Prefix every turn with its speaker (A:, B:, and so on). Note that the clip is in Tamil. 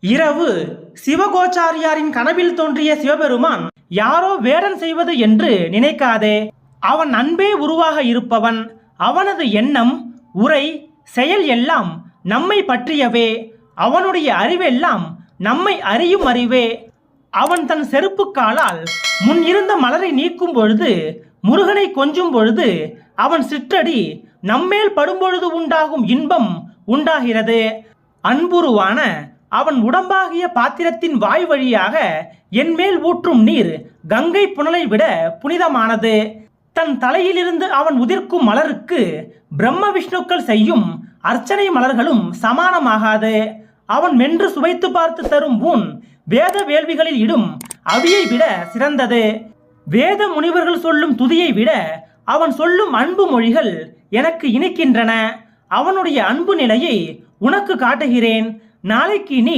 A: இரவு சிவகோச்சாரியாரின் கனவில் தோன்றிய சிவபெருமான் யாரோ வேடன் செய்வது என்று நினைக்காதே. அவன் அன்பே உருவாக இருப்பவன். அவனது எண்ணம், உரை, செயல் எல்லாம் நம்மை பற்றியவே. அவனுடைய அறிவெல்லாம் நம்மை அறியும் அறிவே. அவன் தன் செருப்பு காலால் முன் இருந்த மலரை நீக்கும் பொழுது, முருகனை கொஞ்சும் பொழுது, அவன் சிற்றடி நம்மேல் படும்பொழுது உண்டாகும் இன்பம் உண்டாகிறது. அன்புருவான அவன் உடம்பாகிய பாத்திரத்தின் வாய் வழியாக என்மேல் ஊற்றும் நீர் கங்கை புனலை விட புனிதமானது. தன் தலையிலிருந்து அவன் உதிர்க்கும் மலருக்கு பிரம்ம விஷ்ணுக்கள் செய்யும் அர்ச்சனை மலர்களும் சமானமாகாது. அவன் மென்று சுவைத்து பார்த்து தரும் ஊன் வேத வேள்விகளில் இடும் அவியை விட சிறந்தது. வேத முனிவர்கள் சொல்லும் துதியை விட அவன் சொல்லும் அன்பு மொழிகள் எனக்கு இனிக்கின்றன. அவனுடைய அன்பு நிலையை உனக்கு காட்டுகிறேன். நாளைக்கு நீ